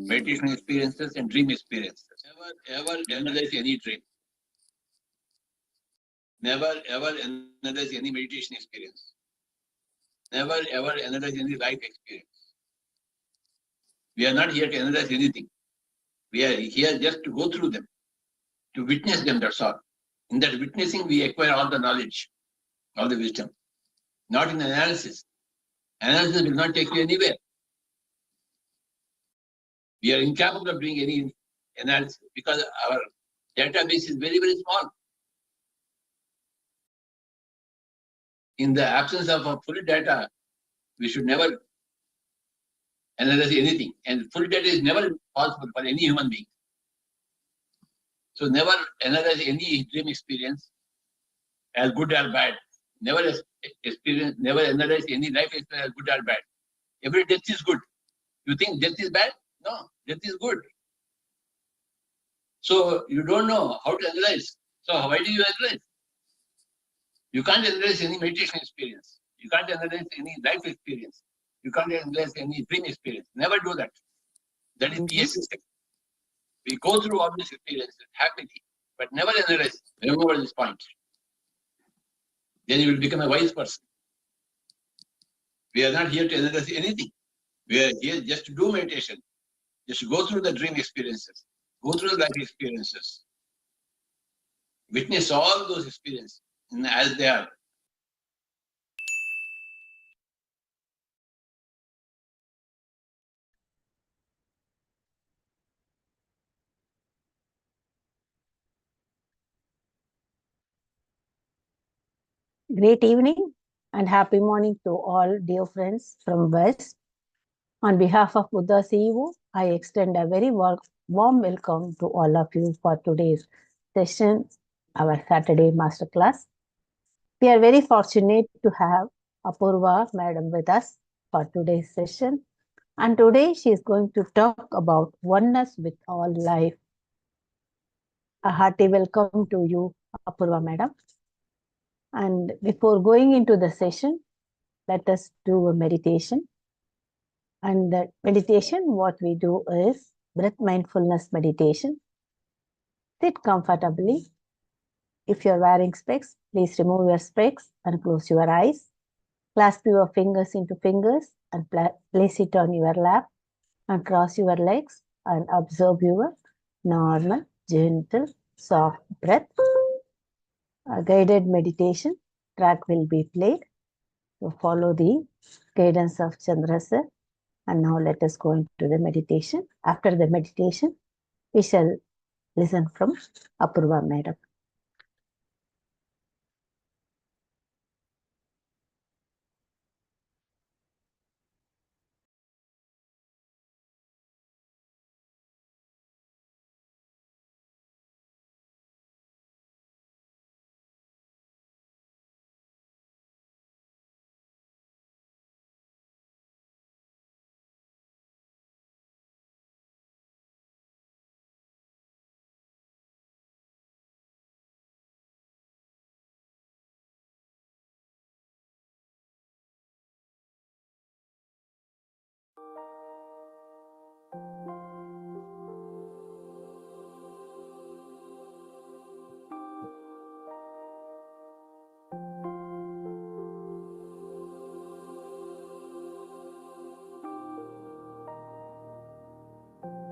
meditation experiences and dream experiences. Never ever analyze any dream. Never ever analyze any meditation experience. Never ever analyze any life experience. We are not here to analyze anything. We are here just to go through them, to witness them, that's all. In that witnessing, we acquire all the knowledge, all the wisdom. Not in analysis. Analysis will not take you anywhere. We are incapable of doing any analysis because our database is very, very small. In the absence of a full data, we should never analyze anything. And full data is never possible for any human being. So never analyze any dream experience as good or bad. Never analyze any life experience as good or bad. Every death is good. You think death is bad? No, death is good. So you don't know how to analyze. So why do you analyze? You can't analyze any meditation experience. You can't analyze any life experience. You can't analyze any dream experience. Never do that. That is theistic. We go through all these experiences happily, but never analyze. Remember this point. Then you will become a wise person. We are not here to analyze anything. We are here just to do meditation. Just go through the dream experiences. Go through the life experiences. Witness all those experiences as they are. Great evening and happy morning to all dear friends from West. On behalf of Buddha CEO, I extend a very warm welcome to all of you for today's session, our Saturday Masterclass. We are very fortunate to have Apurva Madam with us for today's session. And today she is going to talk about oneness with all life. A hearty welcome to you, Apurva Madam. And before going into the session, let us do a meditation. And that meditation, what we do is breath mindfulness meditation. Sit comfortably. If you're wearing specs, please remove your specs and close your eyes. Clasp your fingers into fingers and place it on your lap and cross your legs and observe your normal, gentle, soft breath. A guided meditation track will be played. So follow the guidance of Chandra sir. And now let us go into the meditation. After the meditation, we shall listen from Apurva Madam.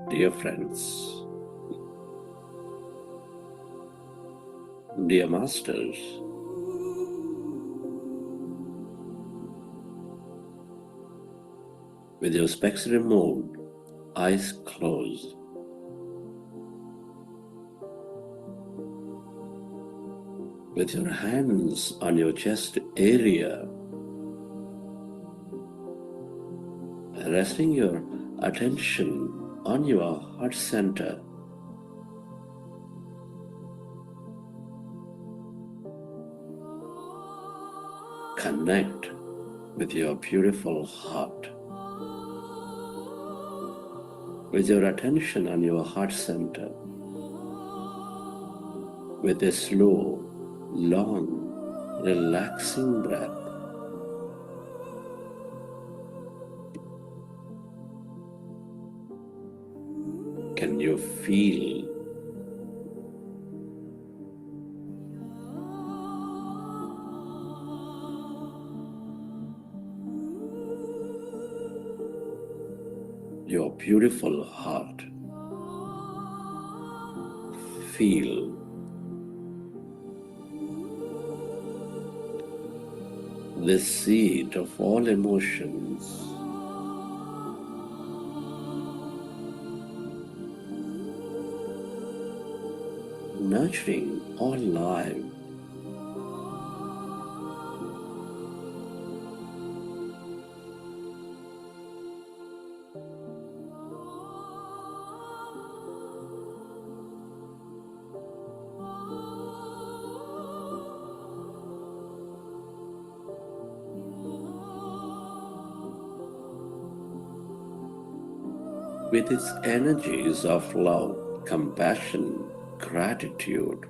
Dear friends, dear masters, with your specs removed, eyes closed, with your hands on your chest area, resting your attention on your heart center. Connect with your beautiful heart. With your attention on your heart center, with a slow, long, relaxing breath. can you feel your beautiful heart? Feel the seed of all emotions, nurturing all life. With its energies of love, compassion, gratitude,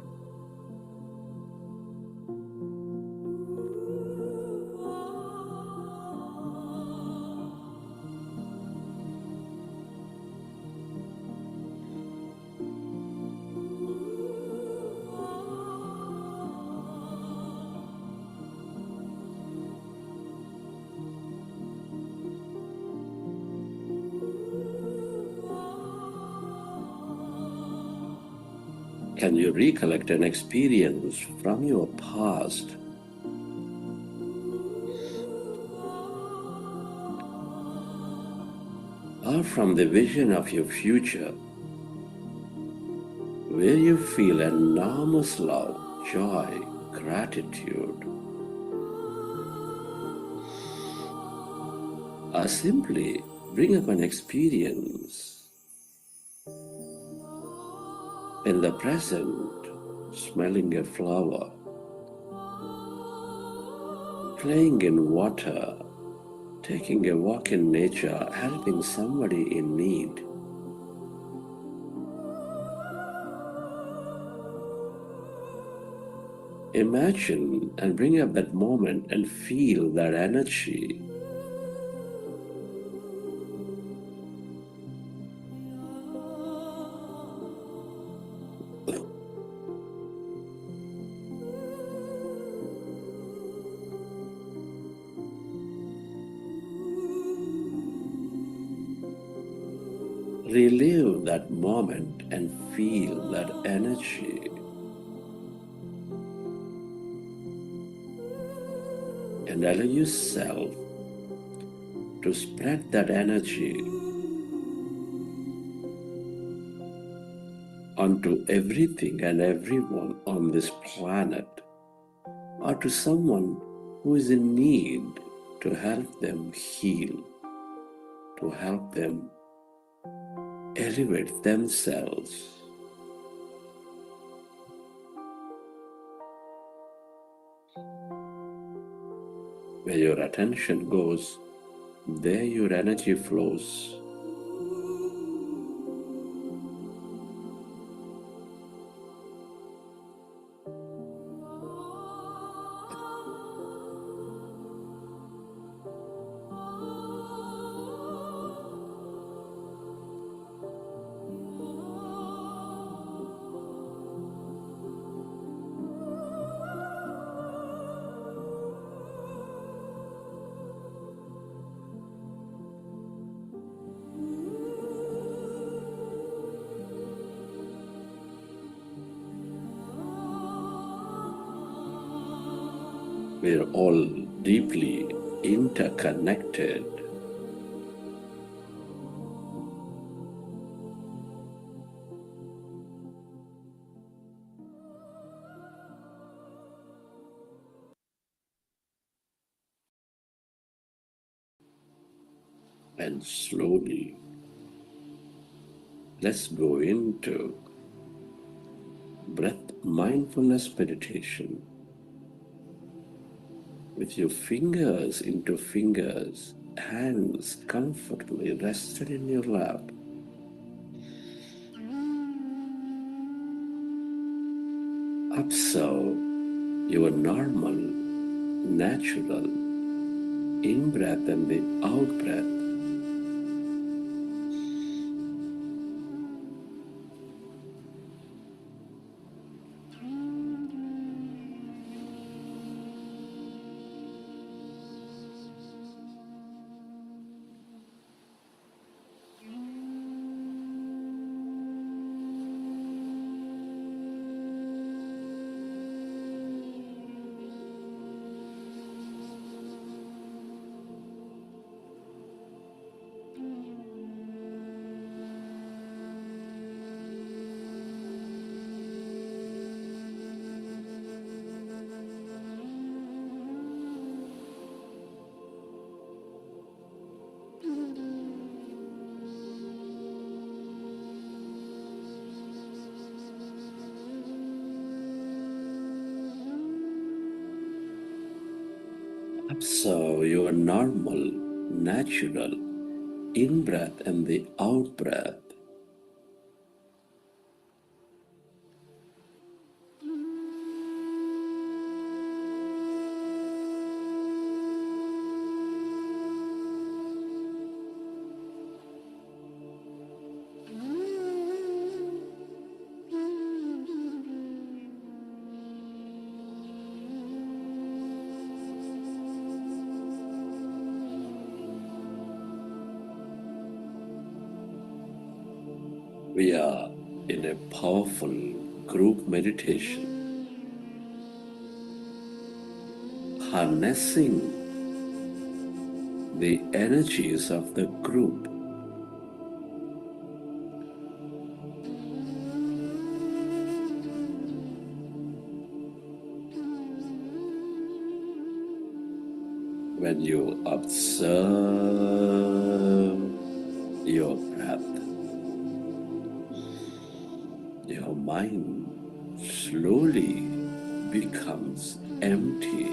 can you recollect an experience from your past or from the vision of your future where you feel enormous love, joy, gratitude, or simply bring up an experience in the present, smelling a flower, playing in water, taking a walk in nature, helping somebody in need. Imagine and bring up that moment and feel that energy. Relive that moment and feel that energy. And allow yourself to spread that energy onto everything and everyone on this planet, or to someone who is in need, to help them heal, to help them elevate themselves. Where your attention goes, there your energy flows. We're all deeply interconnected. And slowly, let's go into breath mindfulness meditation. With your fingers into fingers, hands comfortably rested in your lap. Observe your normal, natural in-breath and the out-breath. So your normal, natural in-breath and the out-breath we are in a powerful group meditation, harnessing the energies of the group. When you observe your breath, your mind slowly becomes empty.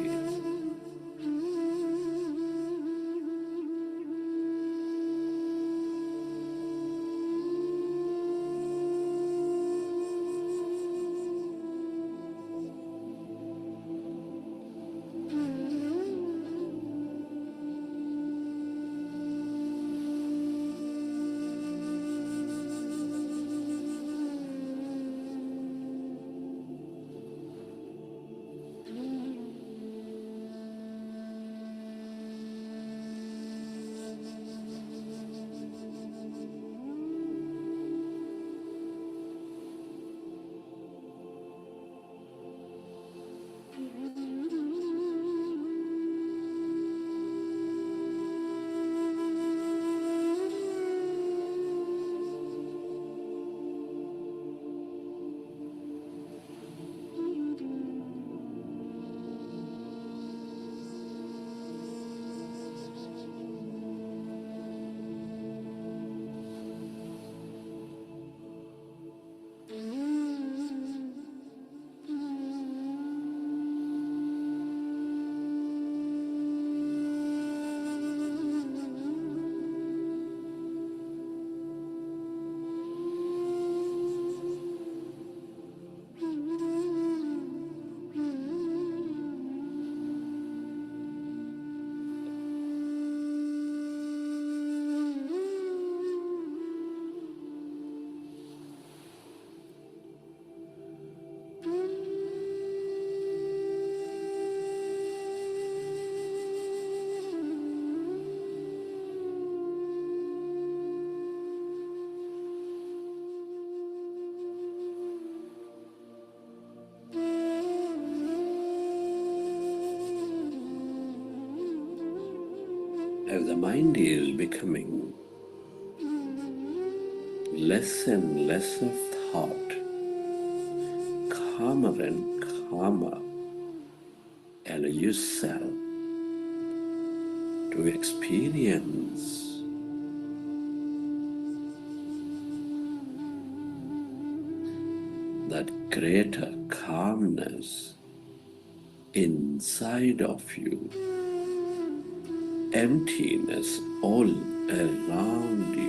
As the mind is becoming less and less of thought, calmer and calmer, allow yourself to experience that greater calmness inside of you, emptiness all around you.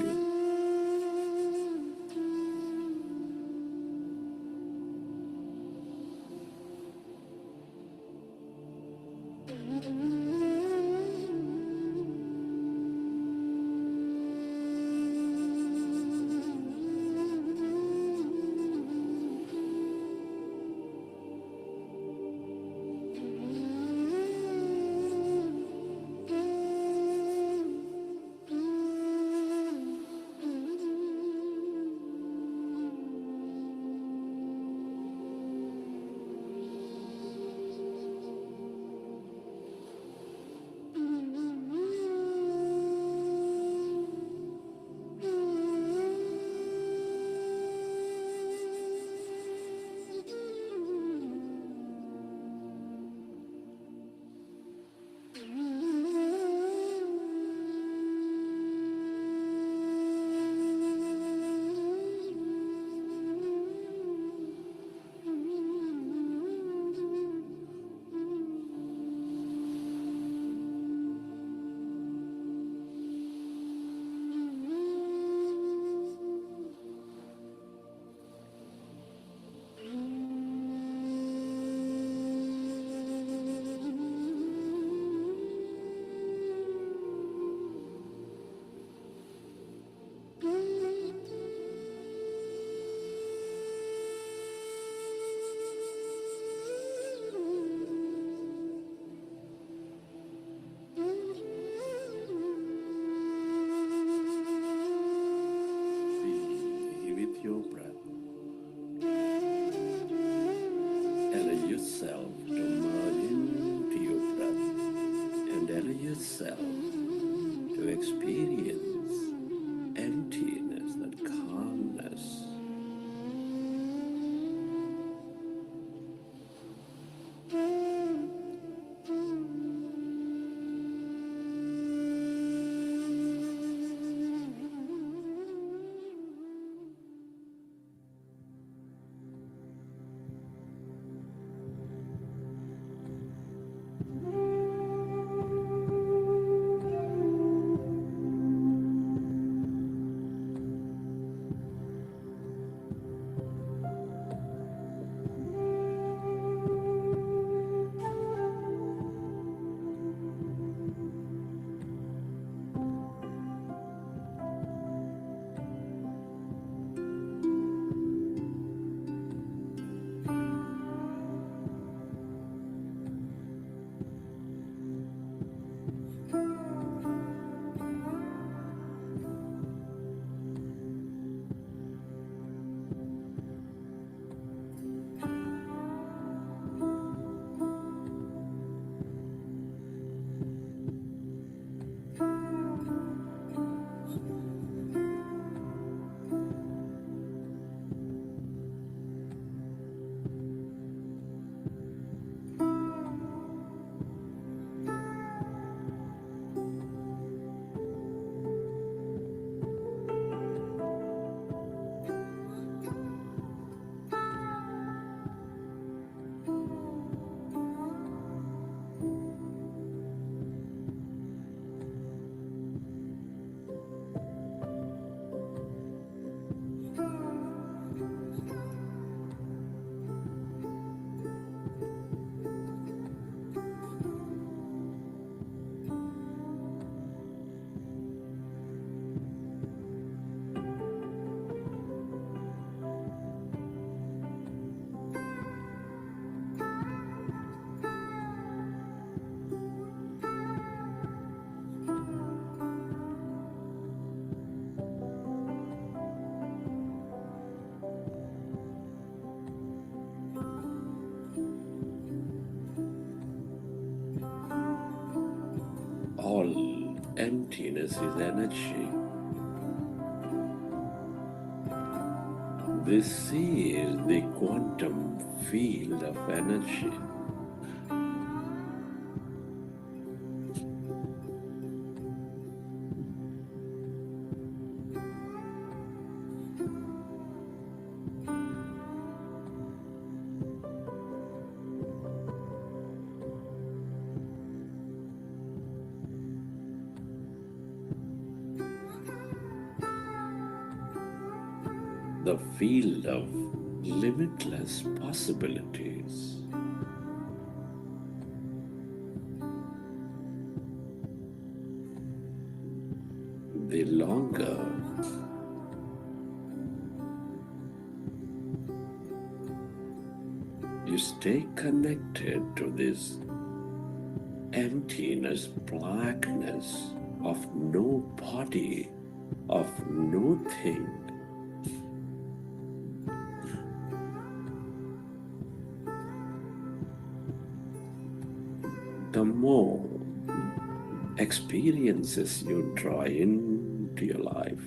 emptiness is energy. This is the quantum field of energy. The field of limitless possibilities. The longer you stay connected to this emptiness, blackness of no body, of no thing, the more experiences you draw into your life.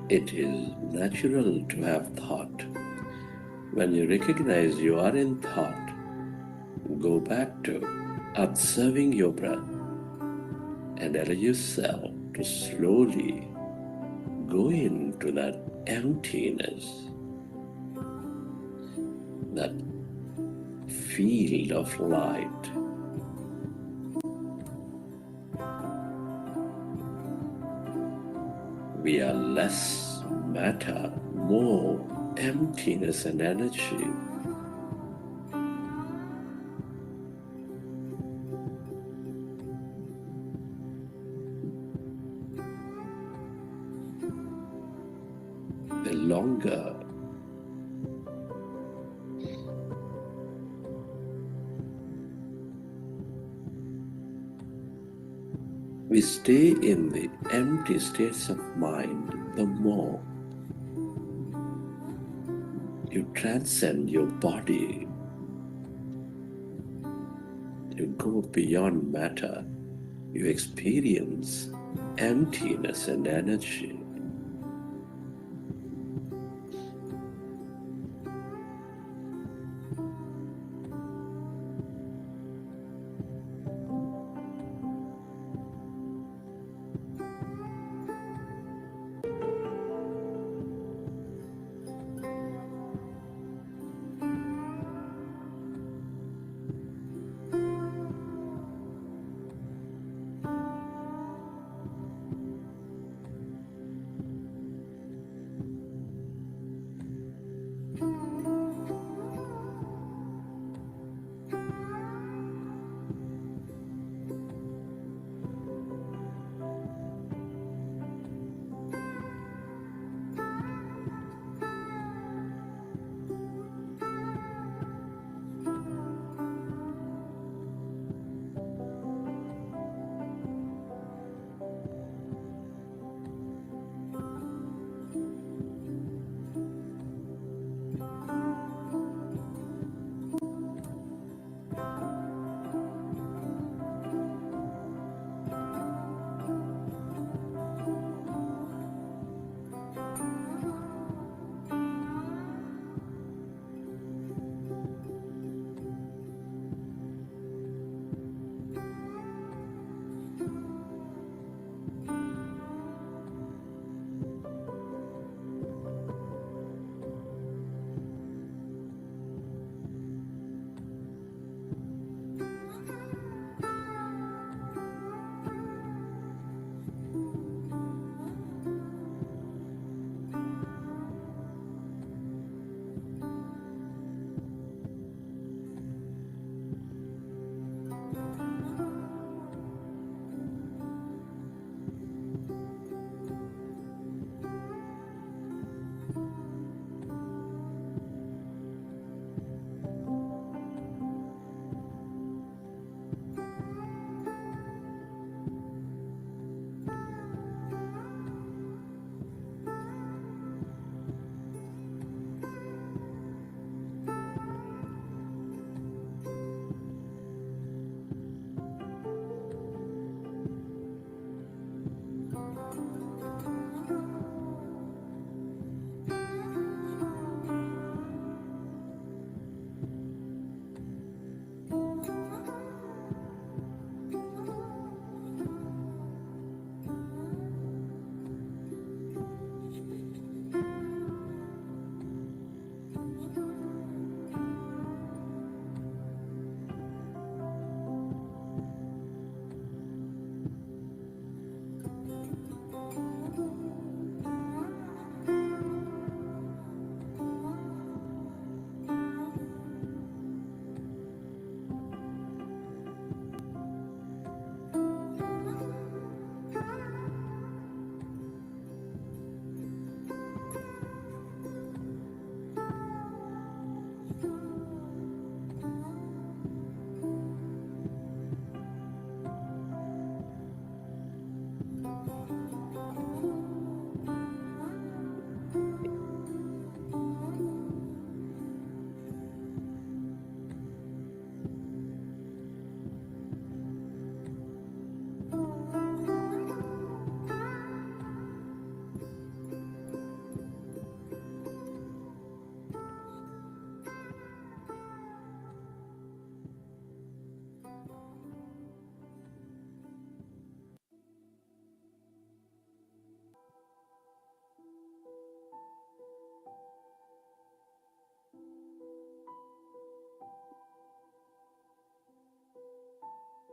It is natural to have thought. When you recognize you are in thought, go back to observing your breath and allow yourself to slowly go into that emptiness, that field of light. We are less matter, more emptiness and energy. The longer we stay in the empty states of mind, the more you transcend your body. You go beyond matter. You experience emptiness and energy.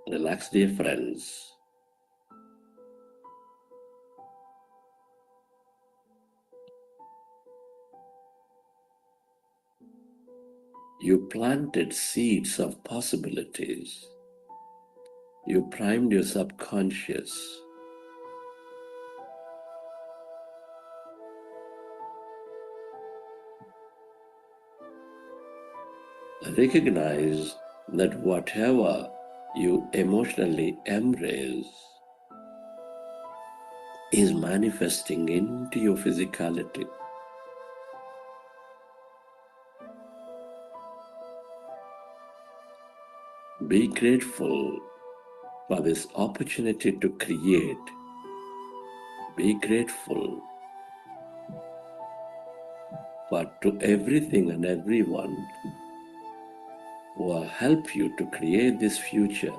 Relax, dear friends. You planted seeds of possibilities. You primed your subconscious. Recognize that whatever you emotionally embrace is manifesting into your physicality. Be grateful for this opportunity to create. Be grateful for to everything and everyone who will help you to create this future.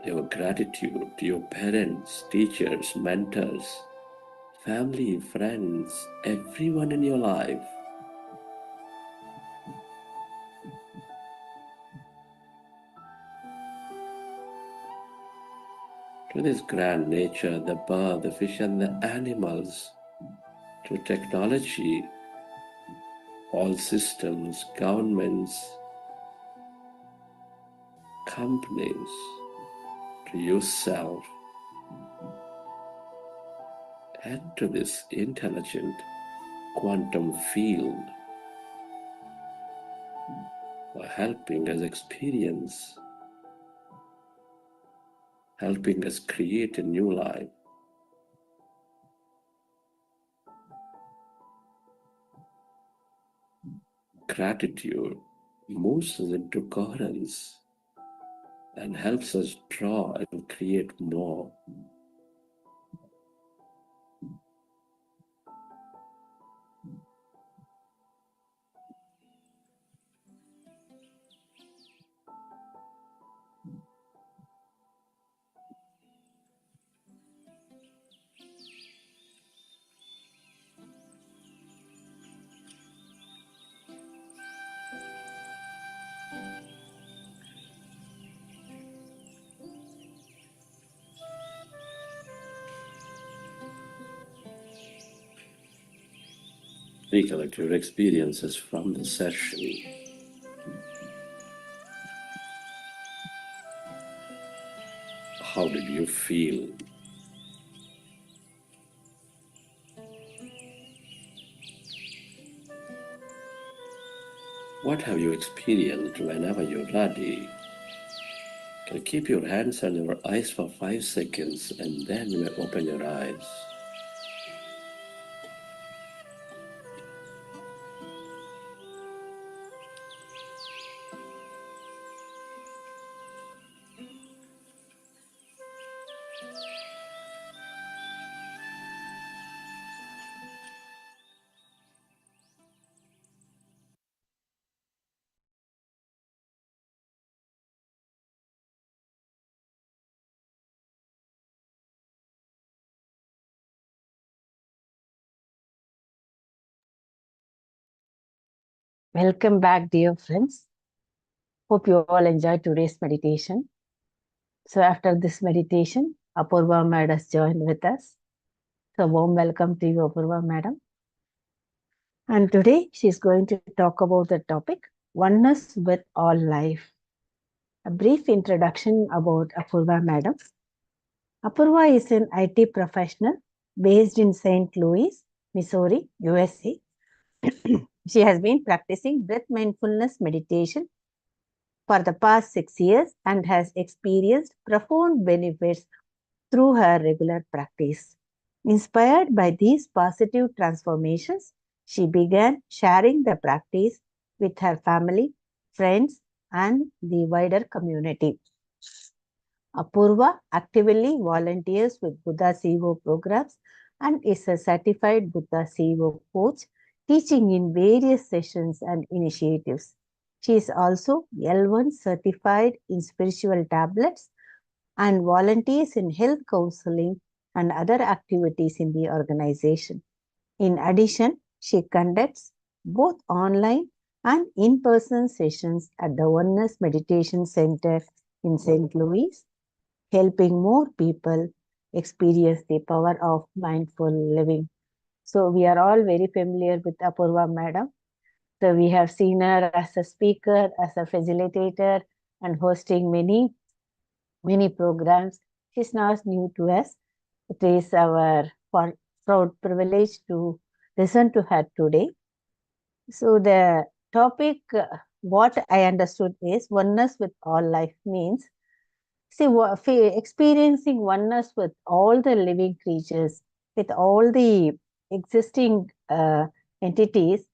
Your gratitude to your parents, teachers, mentors, family, friends, everyone in your life. To this grand nature, the bird, the fish, and the animals, to technology, all systems, governments, companies, to yourself, and to this intelligent quantum field for helping us experience, helping us create a new life. Gratitude moves us into coherence and helps us draw and create more. Recollect your experiences from the session. How did you feel? What have you experienced? Whenever you're ready, you can keep your hands on your eyes for 5 seconds and then you may open your eyes. Welcome back, dear friends. Hope you all enjoyed today's meditation. So after this meditation, Apurva Madam has joined with us. So warm welcome to you, Apurva Madam. And today she's going to talk about the topic, Oneness with All Life. A brief introduction about Apurva Madam. Apurva is an IT professional based in St. Louis, Missouri, USA. She has been practicing breath mindfulness meditation for the past 6 years and has experienced profound benefits through her regular practice. Inspired by these positive transformations, she began sharing the practice with her family, friends, and the wider community. Apurva actively volunteers with Buddha CEO programs and is a certified Buddha CEO coach, teaching in various sessions and initiatives. She is also L1 certified in spiritual tablets and volunteers in health counseling and other activities in the organization. In addition, she conducts both online and in-person sessions at the Oneness Meditation Center in St. Louis, helping more people experience the power of mindful living. So we are all very familiar with Apurva Madam. So we have seen her as a speaker, as a facilitator, and hosting many programs. She's not new to us. It is our proud privilege to listen to her today. So the topic, what I understood is oneness with all life means, see, experiencing oneness with all the living creatures, with all the existing entities,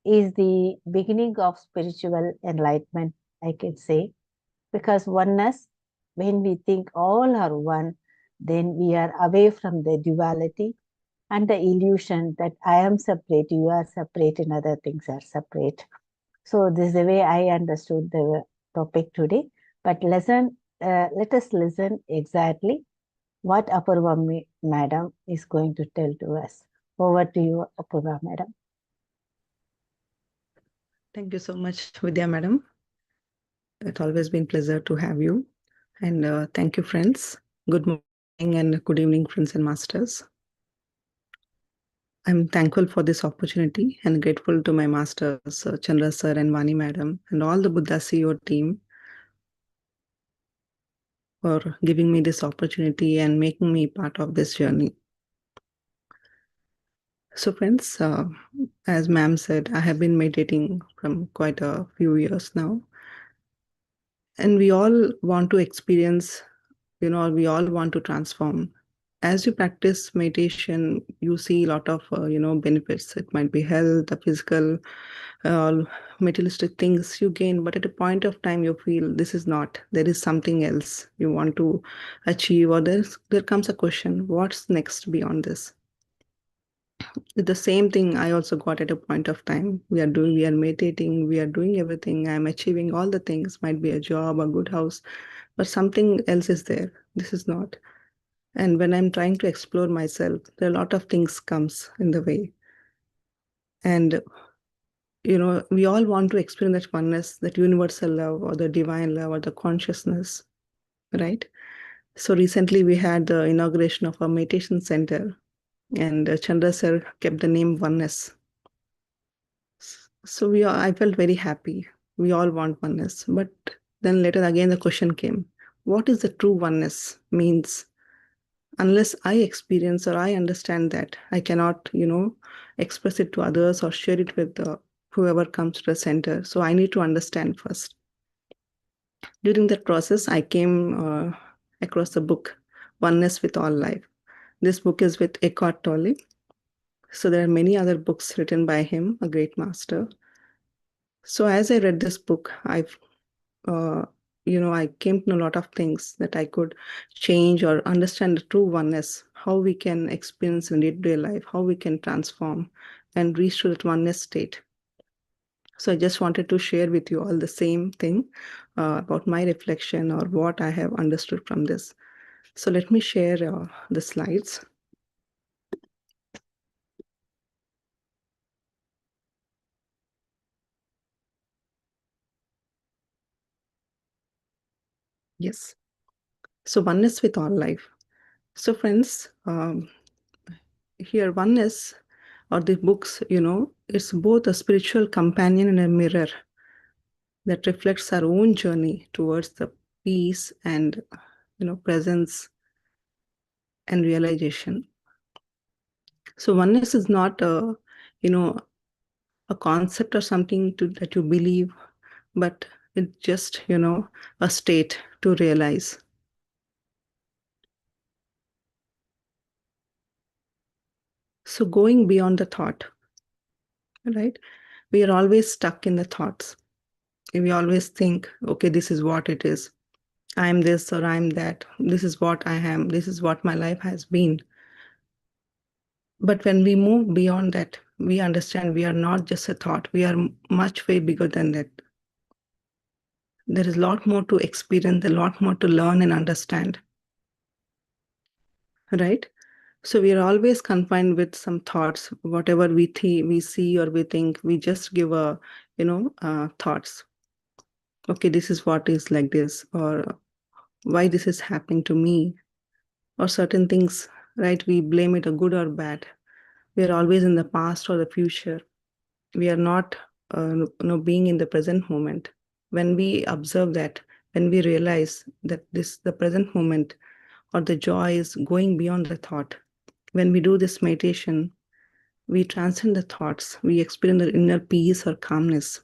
is the beginning of spiritual enlightenment, I can say. Because oneness, when we think all are one, then we are away from the duality and the illusion that I am separate, you are separate, and other things are separate. So this is the way I understood the topic today. But let us listen exactly what Apurva Madam is going to tell to us. Over to you, Apurva Madam. Thank you so much, Vidya Madam. It's always been a pleasure to have you. And thank you, friends. Good morning and good evening, friends and masters. I'm thankful for this opportunity and grateful to my masters, Chandra sir and Vani Madam, and all the Buddha CEO team for giving me this opportunity and making me part of this journey. So friends, as ma'am said, I have been meditating from quite a few years now. And we all want to experience, we all want to transform. As you practice meditation, you see a lot of, benefits. It might be health, the physical, materialistic things you gain. But at a point of time, you feel this is not, there is something else you want to achieve, or there comes a question, what's next beyond this? The same thing I also got at a point of time. We are meditating, we are doing everything. I'm achieving all the things, might be a job, a good house, but something else is there. This is not. And when I'm trying to explore myself, there are a lot of things comes in the way. And, we all want to experience that oneness, that universal love or the divine love or the consciousness, right? So recently we had the inauguration of a meditation center, and Chandra sir kept the name Oneness. So I felt very happy. We all want oneness. But then later again the question came, what is the true oneness means? Unless I experience or I understand that, I cannot, express it to others or share it with whoever comes to the center. So I need to understand first. During that process, I came across the book, Oneness with All Life. This book is with Eckhart Tolle. So there are many other books written by him, a great master. So as I read this book, I came to know a lot of things that I could change or understand the true oneness, how we can experience in day-to-day life, how we can transform and reach to that oneness state. So I just wanted to share with you all the same thing about my reflection or what I have understood from this. So let me share the slides. Yes. So oneness with all life. So friends, here oneness or the books, it's both a spiritual companion and a mirror that reflects our own journey towards the peace and, presence and realization. So oneness is not a concept or something that you believe, but it's just, a state to realize. So going beyond the thought, right? We are always stuck in the thoughts. We always think, okay, this is what it is. I'm this or I'm that. This is what I am. This is what my life has been. But when we move beyond that, we understand we are not just a thought. We are much way bigger than that. There is a lot more to experience, a lot more to learn and understand. Right? So we are always confined with some thoughts, whatever we see or we think, we just give a, thoughts. Okay, this is what is like this, or why this is happening to me, or certain things, right? We blame it a good or bad. We are always in the past or the future. We are not, being in the present moment. When we observe that, when we realize that the present moment or the joy is going beyond the thought, when we do this meditation, we transcend the thoughts, we experience the inner peace or calmness.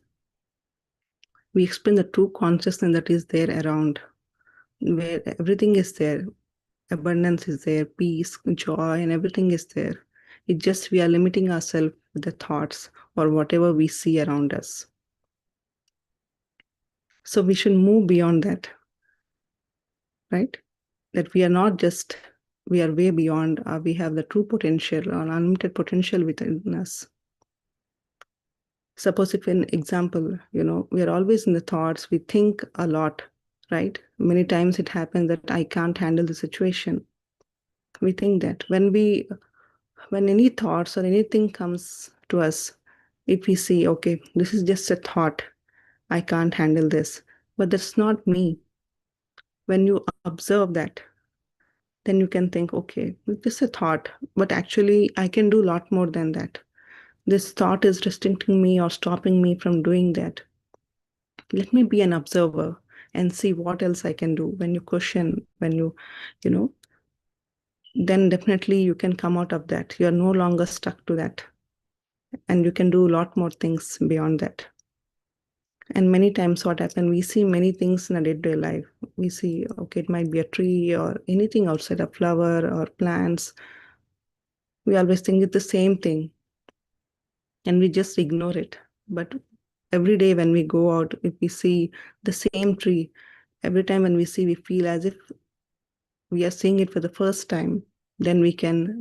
We experience the true consciousness that is there around, where everything is there. Abundance is there, peace, joy, and everything is there. It's just we are limiting ourselves with the thoughts or whatever we see around us. So we should move beyond that, right? That we are not just, we are way beyond, we have the true potential or unlimited potential within us. Suppose if an example, we are always in the thoughts, we think a lot, right? Many times it happens that I can't handle the situation. We think that when any thoughts or anything comes to us, if we see, okay, this is just a thought, I can't handle this, but that's not me. When you observe that, then you can think, okay, it's just a thought, but actually I can do a lot more than that. This thought is restricting me or stopping me from doing that. Let me be an observer and see what else I can do. When you question, when you know, then definitely you can come out of that. You're no longer stuck to that. And you can do a lot more things beyond that. And many times what happens, we see many things in a day-to-day life. We see, okay, it might be a tree or anything outside, a flower or plants. We always think it's the same thing and we just ignore it. But every day when we go out, if we see the same tree, every time when we see, we feel as if we are seeing it for the first time. Then we can,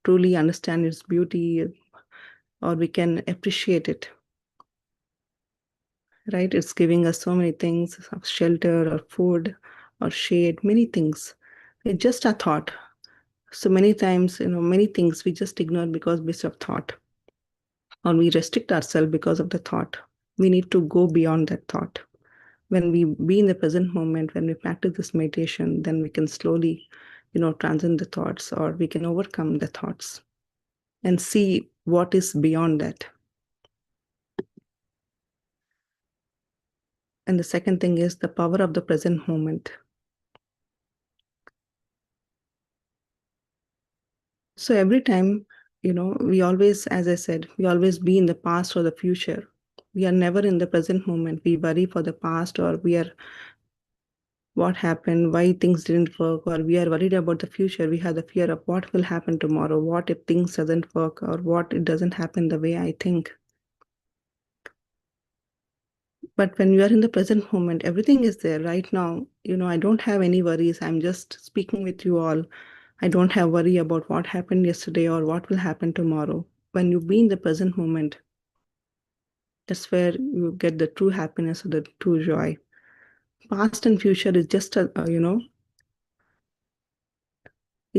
truly understand its beauty, or we can appreciate it. Right? It's giving us so many things, shelter or food or shade, many things. It's just a thought. So many times, many things we just ignore because of thought, or we restrict ourselves because of the thought. We need to go beyond that thought. When we be in the present moment, when we practice this meditation, then we can slowly, transcend the thoughts, or we can overcome the thoughts and see what is beyond that. And the second thing is the power of the present moment. So every time, we always, as I said, we always be in the past or the future. We are never in the present moment. We worry for the past, or we are what happened, why things didn't work, or we are worried about the future. We have the fear of what will happen tomorrow, what if things doesn't work, or what it doesn't happen the way I think. But when you are in the present moment, everything is there right now. I don't have any worries. I'm just speaking with you all. I don't have worry about what happened yesterday or what will happen tomorrow. When you be in the present moment, that's where you get the true happiness or the true joy. Past and future is just it's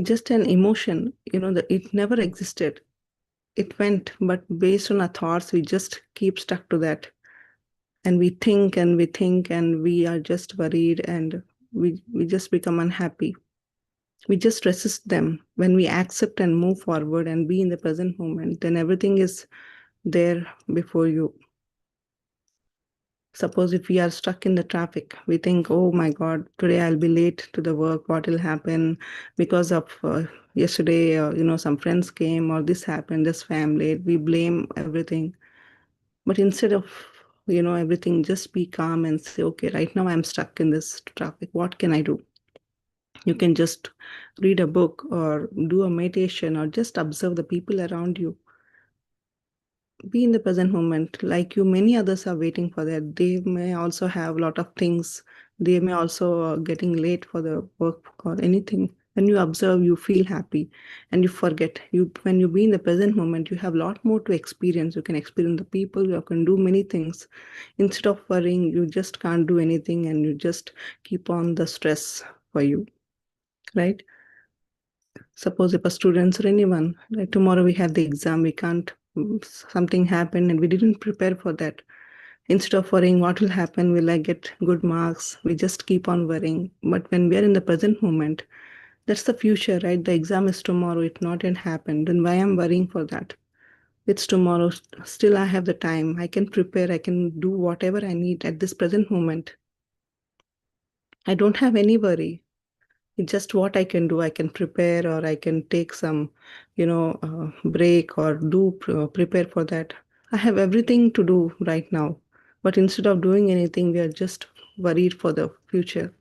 just an emotion, that it never existed. It went, but based on our thoughts, we just keep stuck to that. And we think and we think and we are just worried, and we just become unhappy. We just resist them. When we accept and move forward and be in the present moment, then everything is there before you. Suppose if we are stuck in the traffic, we think, oh my God, today I'll be late to the work. What will happen because of yesterday, some friends came, or this happened, this family. We blame everything. But instead of, everything, just be calm and say, okay, right now I'm stuck in this traffic. What can I do? You can just read a book or do a meditation or just observe the people around you. Be in the present moment. Like you, many others are waiting for that. They may also have a lot of things. They may also getting late for the work or anything. When you observe, you feel happy and you forget. When you be in the present moment, you have a lot more to experience. You can experience the people, you can do many things. Instead of worrying, you just can't do anything and you just keep on the stress for you, right? Suppose if a students or anyone, like tomorrow we have the exam, we can't, something happened and we didn't prepare for that. Instead of worrying what will happen, will I get good marks? We just keep on worrying. But when we are in the present moment, that's the future, right? The exam is tomorrow, it not yet happened. Then why I'm worrying for that? It's tomorrow. Still I have the time. I can prepare, I can do whatever I need at this present moment. I don't have any worry. It's just what I can do. I can prepare, or I can take some, break, or prepare for that. I have everything to do right now. But instead of doing anything, we are just worried for the future.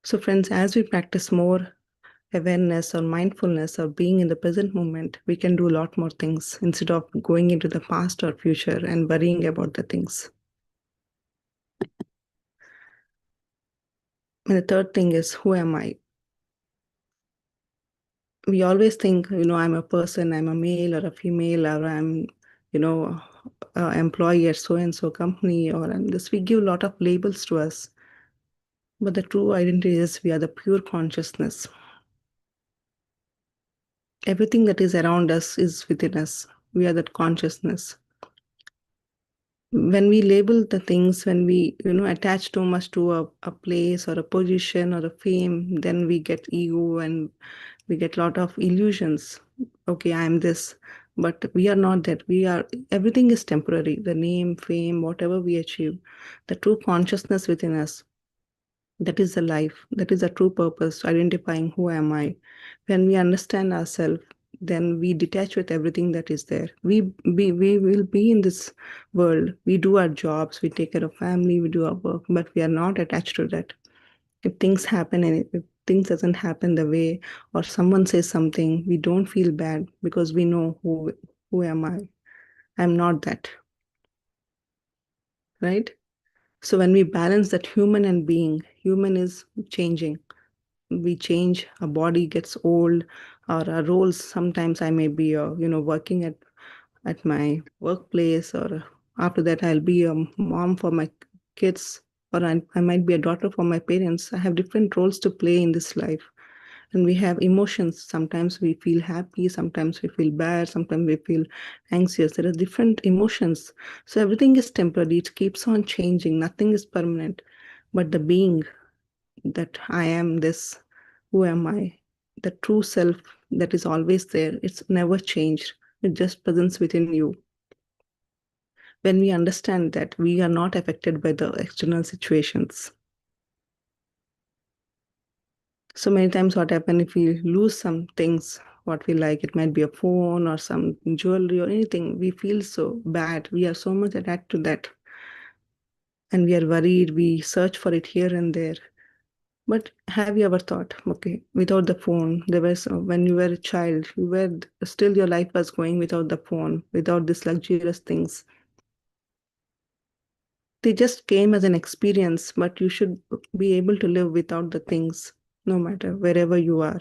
So friends, as we practice more awareness or mindfulness or being in the present moment, we can do a lot more things instead of going into the past or future and worrying about the things. And the third thing is, who am I? We always think, I'm a person, I'm a male or a female, or I'm, employee at so-and-so company, or I'm this. We give a lot of labels to us. But the true identity is we are the pure consciousness. Everything that is around us is within us. We are that consciousness. When we label the things, when we attach too much to a place or a position or a fame, then we get ego and we get a lot of illusions. Okay, I am this, but we are not that. Everything is temporary. The name, fame, whatever we achieve, the true consciousness within us, that is the life, that is the true purpose, identifying who am I. When we understand ourselves, then we detach with everything that is there. We will be in this world. We do our jobs, we take care of family, we do our work, but we are not attached to that. If things happen and if things doesn't happen the way, or someone says something, we don't feel bad because we know who am I. I'm not that. Right? So when we balance that human and being, human is changing. We change, our body gets old, or our roles. Sometimes I may be working at my workplace, or after that I'll be a mom for my kids, or I might be a daughter for my parents. I have different roles to play in this life. And we have emotions. Sometimes we feel happy, sometimes we feel bad, sometimes we feel anxious. There are different emotions. So everything is temporary, it keeps on changing, nothing is permanent. But the being, that I am this, who am I? The true self that is always there, it's never changed. It just presents within you. When we understand that we are not affected by the external situations. So many times what happens if we lose some things, what we like, it might be a phone or some jewelry or anything, we feel so bad. We are so much attached to that. And we are worried, we search for it here and there. But have you ever thought, okay, without the phone, there was, when you were a child, still your life was going without the phone, without these luxurious things. They just came as an experience, but you should be able to live without the things, no matter wherever you are.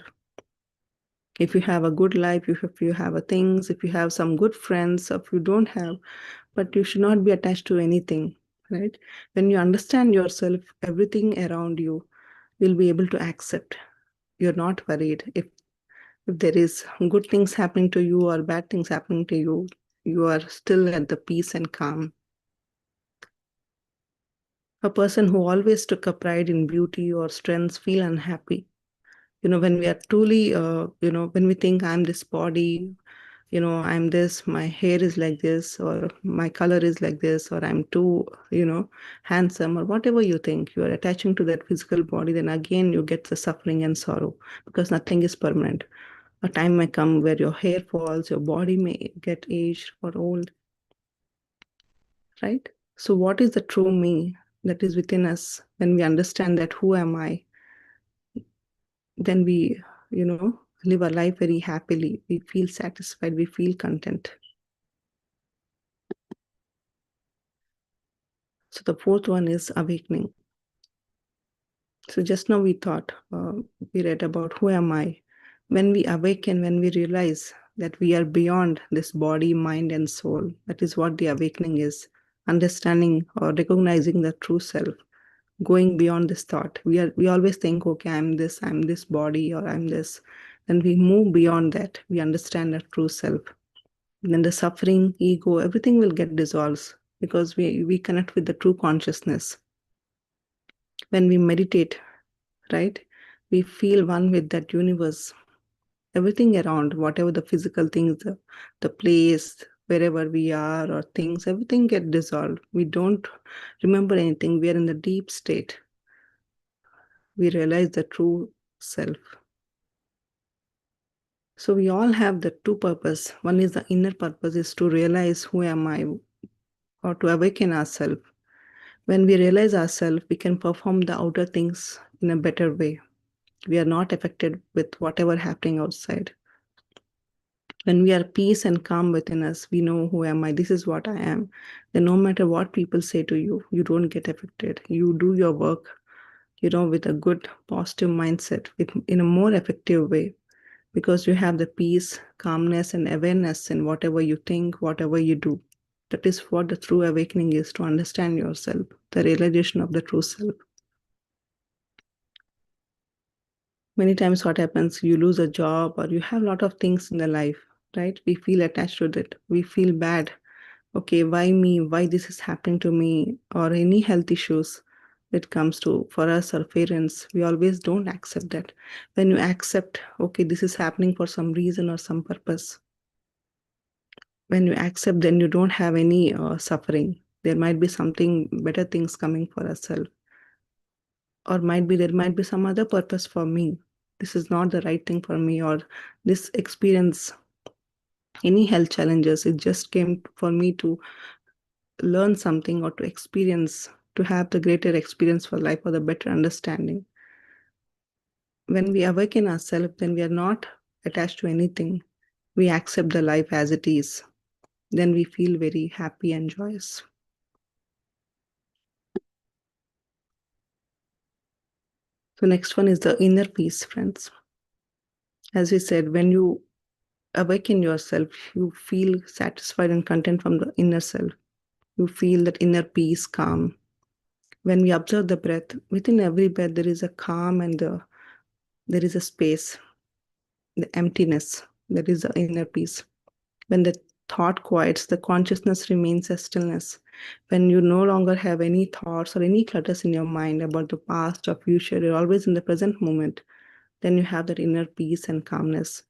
If you have a good life, if you have things, if you have some good friends, if you don't have, but you should not be attached to anything, right? When you understand yourself, everything around you will be able to accept. You're not worried. If there is good things happening to you or bad things happening to you, you are still at the peace and calm. A person who always took a pride in beauty or strengths feel unhappy. When we are truly, when we think I'm this body, I'm this, my hair is like this, or my color is like this, or I'm too, handsome, or whatever you think, you are attaching to that physical body, then again you get the suffering and sorrow because nothing is permanent. A time may come where your hair falls, your body may get aged or old, right? So what is the true me that is within us? When we understand that who am I, then we, live our life very happily. We feel satisfied, we feel content. So the fourth one is awakening. So just now we read about who am I. When we awaken, when we realize that we are beyond this body, mind, and soul, that is what the awakening is. Understanding or recognizing the true self, going beyond this thought. We always think, okay, I'm this body, or I'm this. and we move beyond that, we understand our true self. And then the suffering, ego, everything will get dissolved because we connect with the true consciousness. When we meditate, right, we feel one with that universe. Everything around, whatever the physical things, the place, wherever we are or things, everything get dissolved. We don't remember anything. We are in the deep state. We realize the true self. So we all have the two purpose. One is the inner purpose, is to realize who am I, or to awaken ourselves. When we realize ourselves, we can perform the outer things in a better way. We are not affected with whatever happening outside. When we are peace and calm within us, we know who am I, this is what I am. Then no matter what people say to you, you don't get affected. You do your work, with a good positive mindset, in a more effective way, because you have the peace, calmness, and awareness in whatever you think, whatever you do. That is what the true awakening is, to understand yourself, the realization of the true self. Many times what happens, you lose a job or you have a lot of things in the life, right? We feel attached to that. We feel bad. Okay, why me? Why this is happening to me? Or any health issues that comes to for us or parents, we always don't accept that. When you accept, okay, this is happening for some reason or some purpose. When you accept, then you don't have any suffering. There might be something, better things coming for ourselves. Or there might be some other purpose for me. This is not the right thing for me, or this experience, any health challenges, it just came for me to learn something or to experience, to have the greater experience for life or the better understanding. When we awaken ourselves, then we are not attached to anything. We accept the life as it is. Then we feel very happy and joyous. So next one is the inner peace, friends. As we said, when you awaken yourself, you feel satisfied and content from the inner self. You feel that inner peace, calm. When we observe the breath, within every breath there is a calm and there is a space, the emptiness. That is the inner peace. When the thought quiets, the consciousness remains a stillness. When you no longer have any thoughts or any clutters in your mind about the past or future, you're always in the present moment, then you have that inner peace and calmness.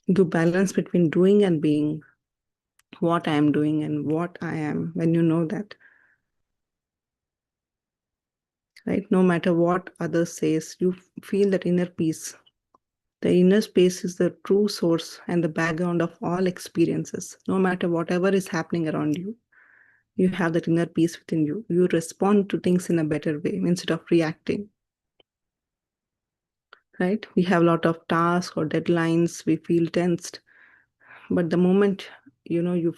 You balance between doing and being, what I am doing and what I am, when you know that. Right? No matter what others says, you feel that inner peace. The inner space is the true source and the background of all experiences. No matter whatever is happening around you, you have that inner peace within you. You respond to things in a better way instead of reacting. Right? We have a lot of tasks or deadlines. We feel tensed. But the moment, you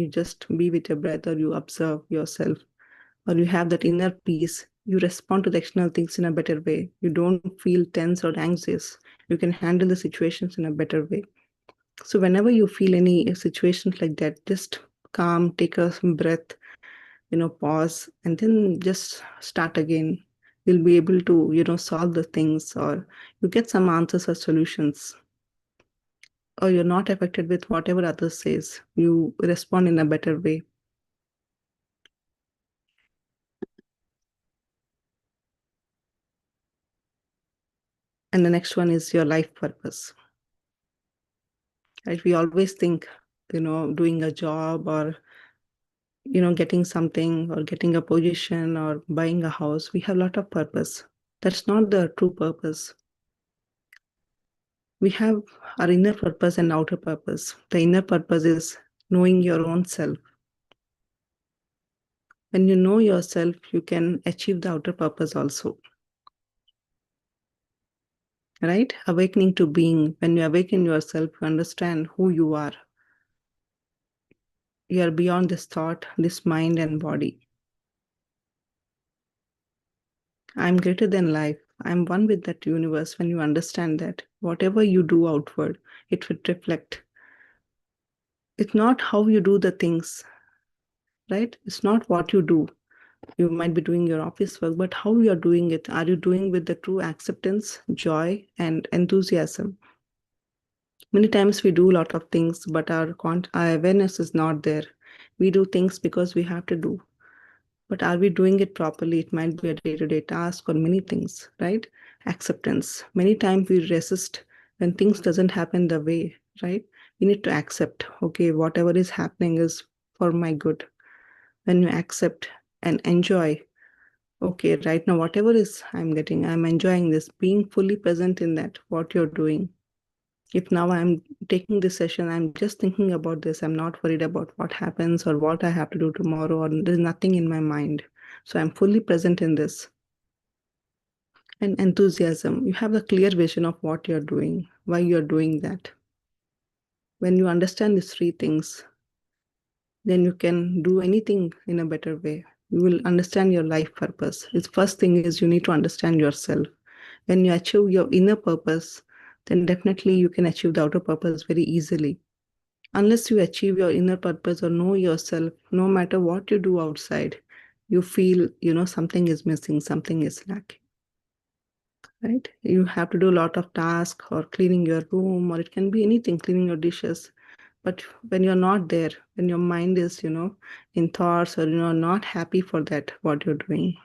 just be with your breath, or you observe yourself, or you have that inner peace, you respond to the external things in a better way. You don't feel tense or anxious. You can handle the situations in a better way. So whenever you feel any situations like that, just calm, take a breath, pause, and then just start again. You'll be able to, solve the things, or you get some answers or solutions, or you're not affected with whatever others says. You respond in a better way. And the next one is your life purpose. Right? We always think, doing a job or, getting something or getting a position or buying a house, we have a lot of purpose. That's not the true purpose. We have our inner purpose and outer purpose. The inner purpose is knowing your own self. When you know yourself, you can achieve the outer purpose also. Right? Awakening to being. When you awaken yourself, you understand who you are. You are beyond this thought, this mind and body. I'm greater than life. I'm one with that universe. When you understand that, whatever you do outward, it will reflect. It's not how you do the things, right? It's not what you do. You might be doing your office work, but how you are doing it? Are you doing with the true acceptance, joy, and enthusiasm? Many times we do a lot of things, but our awareness is not there. We do things because we have to do. But are we doing it properly? It might be a day-to-day task or many things, right? Acceptance. Many times we resist when things doesn't happen the way, right? We need to accept, okay, whatever is happening is for my good. When you accept and enjoy, okay, right now, whatever is I'm getting, I'm enjoying this, being fully present in that, what you're doing. If now I'm taking this session, I'm just thinking about this. I'm not worried about what happens or what I have to do tomorrow, or there's nothing in my mind. So I'm fully present in this. And enthusiasm, you have a clear vision of what you're doing, why you're doing that. When you understand these three things, then you can do anything in a better way. You will understand your life purpose. The first thing is you need to understand yourself. When you achieve your inner purpose, then definitely you can achieve the outer purpose very easily. Unless you achieve your inner purpose or know yourself, no matter what you do outside, you feel, something is missing, something is lacking, right? You have to do a lot of tasks or cleaning your room, or it can be anything, cleaning your dishes. But when you're not there, when your mind is, in thoughts, or you're not happy for that, what you're doing,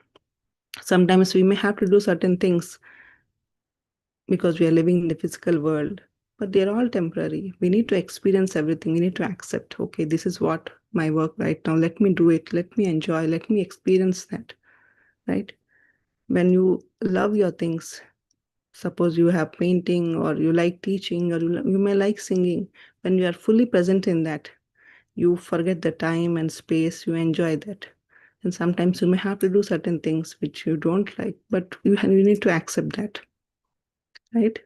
sometimes we may have to do certain things because we are living in the physical world, but they're all temporary. We need to experience everything. We need to accept, okay, this is what my work right now. Let me do it. Let me enjoy. Let me experience that, right? When you love your things, suppose you have painting, or you like teaching, or you may like singing, when you are fully present in that, you forget the time and space, you enjoy that. And sometimes you may have to do certain things which you don't like, but you need to accept that, right?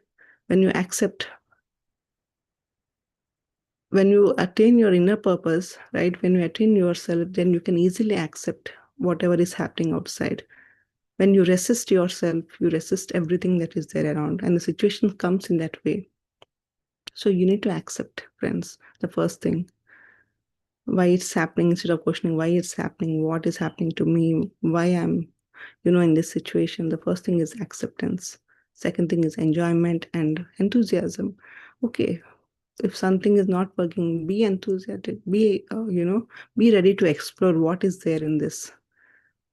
When you accept, when you attain your inner purpose, right? When you attain yourself, then you can easily accept whatever is happening outside. When you resist yourself, you resist everything that is there around, and the situation comes in that way. So you need to accept, friends, the first thing. Why it's happening, instead of questioning why it's happening, what is happening to me, why I'm, in this situation. The first thing is acceptance. Second thing is enjoyment and enthusiasm. Okay, if something is not working, be enthusiastic, be ready to explore what is there in this,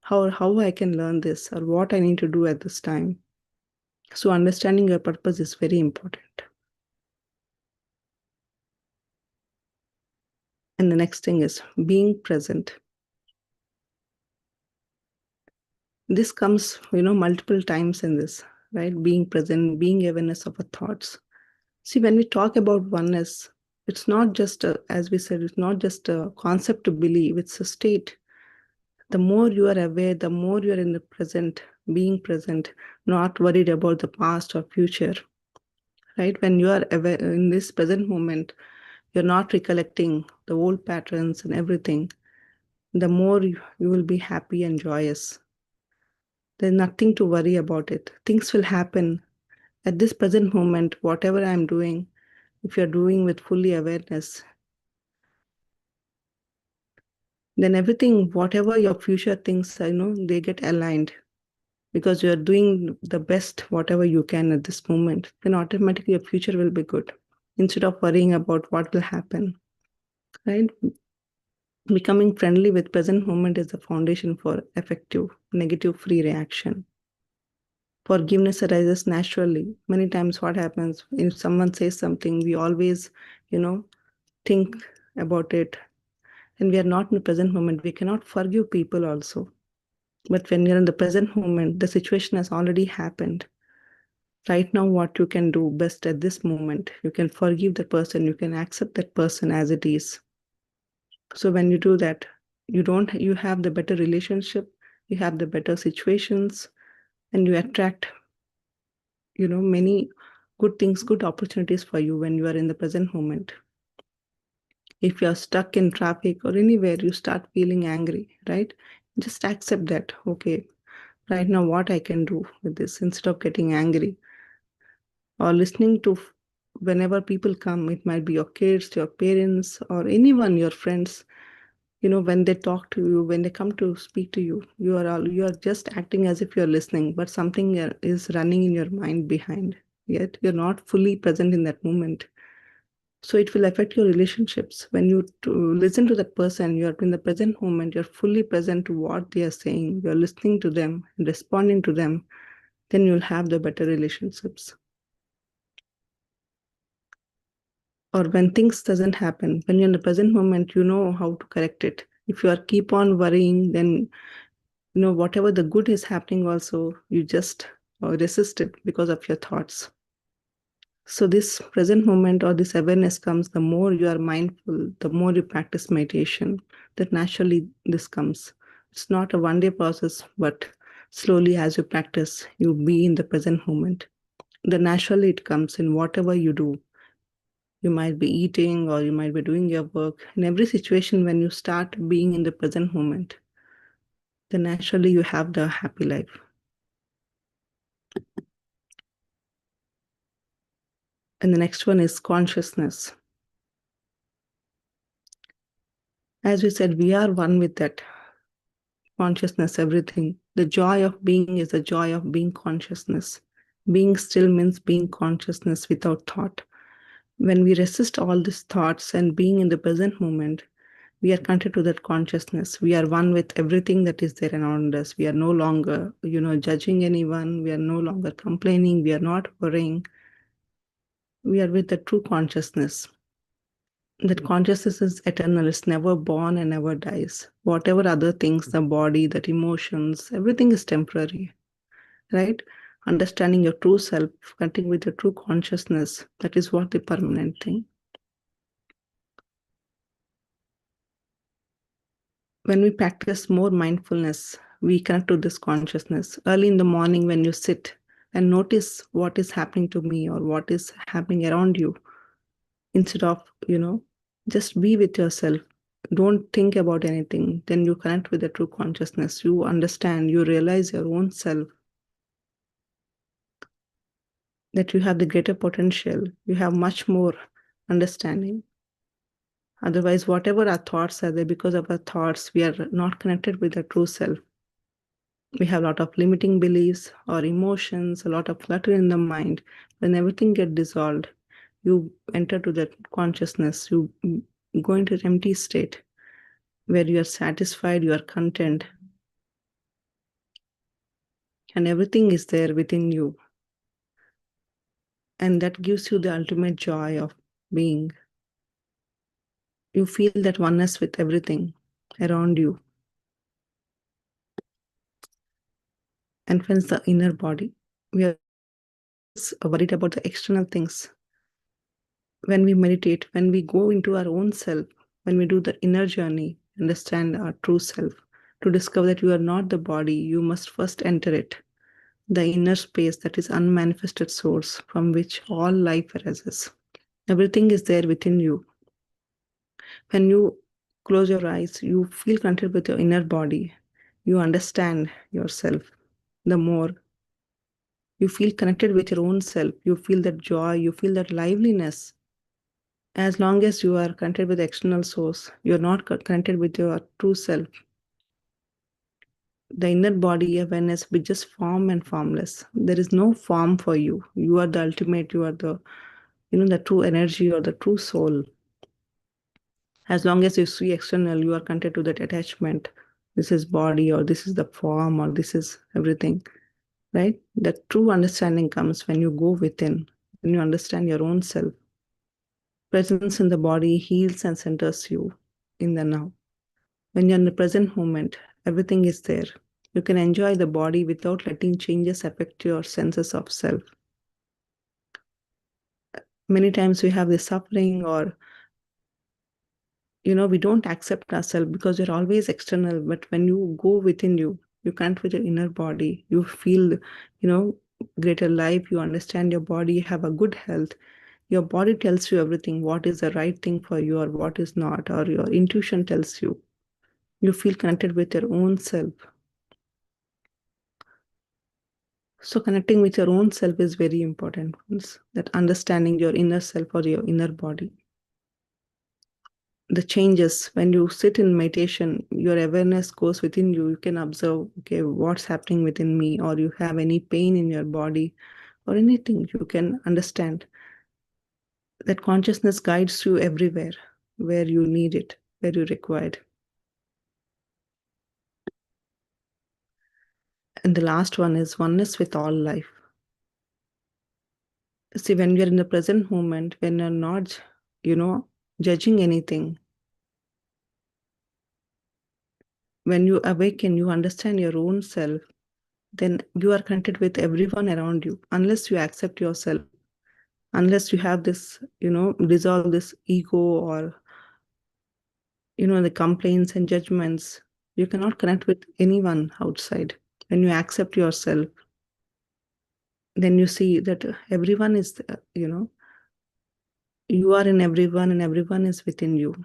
how I can learn this, or what I need to do at this time. So understanding your purpose is very important. And the next thing is being present. This comes, multiple times in this, right? Being present, being awareness of our thoughts. See, when we talk about oneness, it's not just as we said, it's not just a concept to believe, it's a state. The more you are aware, the more you are in the present, being present, not worried about the past or future, right? When you are aware in this present moment, you're not recollecting the old patterns and everything, the more you will be happy and joyous. There's nothing to worry about it. Things will happen at this present moment. Whatever I'm doing, if you're doing with fully awareness, then everything, whatever your future things, they get aligned because you're doing the best, whatever you can at this moment. Then automatically your future will be good instead of worrying about what will happen, right? Becoming friendly with present moment is the foundation for effective negative-free reaction. Forgiveness arises naturally. Many times what happens, if someone says something, we always, think about it. And we are not in the present moment. We cannot forgive people also. But when you're in the present moment, the situation has already happened. Right now, what you can do best at this moment, you can forgive the person, you can accept that person as it is. So when you do that, you have the better relationship, you have the better situations, and you attract, many good things, good opportunities for you when you are in the present moment. If you're stuck in traffic or anywhere, you start feeling angry, right? Just accept that, okay, right now what I can do with this, instead of getting angry or listening to whenever people come, it might be your kids, your parents, or anyone, your friends, when they talk to you, when they come to speak to you, you are just acting as if you're listening, but something is running in your mind behind, yet you're not fully present in that moment. So it will affect your relationships. When you listen to that person, you're in the present moment, you're fully present to what they are saying, you're listening to them, responding to them, then you'll have the better relationships. Or when things doesn't happen, when you're in the present moment, you know how to correct it. If you are keep on worrying, then whatever the good is happening also, you just resist it because of your thoughts. So this present moment or this awareness comes, the more you are mindful, the more you practice meditation, that naturally this comes. It's not a one-day process, but slowly as you practice, you be in the present moment. Then naturally it comes in whatever you do. You might be eating or you might be doing your work. In every situation, when you start being in the present moment, then naturally you have the happy life. And the next one is consciousness. As we said, we are one with that consciousness, everything. The joy of being is the joy of being consciousness. Being still means being consciousness without thought. When we resist all these thoughts and being in the present moment, we are connected to that consciousness. We are one with everything that is there around us. We are no longer, judging anyone. We are no longer complaining. We are not worrying. We are with the true consciousness. That consciousness is eternal. It's never born and never dies. Whatever other things, the body, that emotions, everything is temporary, right? Understanding your true self, connecting with your true consciousness, that is what the permanent thing. When we practice more mindfulness, we connect to this consciousness. Early in the morning, when you sit and notice what is happening to me or what is happening around you, instead of, just be with yourself. Don't think about anything. Then you connect with the true consciousness. You understand, you realize your own self, that you have the greater potential. You have much more understanding. Otherwise, whatever our thoughts are there, because of our thoughts, we are not connected with the true self. We have a lot of limiting beliefs or emotions, a lot of clutter in the mind. When everything gets dissolved, you enter to that consciousness. You go into an empty state where you are satisfied, you are content, and everything is there within you. And that gives you the ultimate joy of being. You feel that oneness with everything around you. And hence the inner body. We are worried about the external things. When we meditate, when we go into our own self, when we do the inner journey, understand our true self, to discover that you are not the body, you must first enter it. The inner space, that is unmanifested source from which all life arises. Everything is there within you. When you close your eyes, you feel connected with your inner body. You understand yourself. The more you feel connected with your own self, you feel that joy, you feel that liveliness. As long as you are connected with the external source, you're not connected with your true self. The inner body awareness be just form and formless. There is no form for you. You are the ultimate, you are the, the true energy or the true soul. As long as you see external, you are connected to that attachment. This is body, or this is the form, or this is everything, right? The true understanding comes when you go within, when you understand your own self. Presence in the body heals and centers you in the now. When you're in the present moment, everything is there. You can enjoy the body without letting changes affect your senses of self. Many times we have this suffering, or we don't accept ourselves because you're always external. But when you go within you, you connect with your inner body, you feel, greater life, you understand your body, you have a good health. Your body tells you everything, what is the right thing for you or what is not, or your intuition tells you. You feel connected with your own self. So connecting with your own self is very important. That understanding your inner self or your inner body. The changes when you sit in meditation, your awareness goes within you. You can observe, okay, what's happening within me, or you have any pain in your body or anything, you can understand. That consciousness guides you everywhere, where you need it, where you require it. And the last one is oneness with all life. See, when we are in the present moment, when you're not, judging anything, when you awaken, you understand your own self, then you are connected with everyone around you. Unless you accept yourself, unless you have this, dissolve this ego or, the complaints and judgments, you cannot connect with anyone outside. When you accept yourself, then you see that everyone is, you are in everyone and everyone is within you.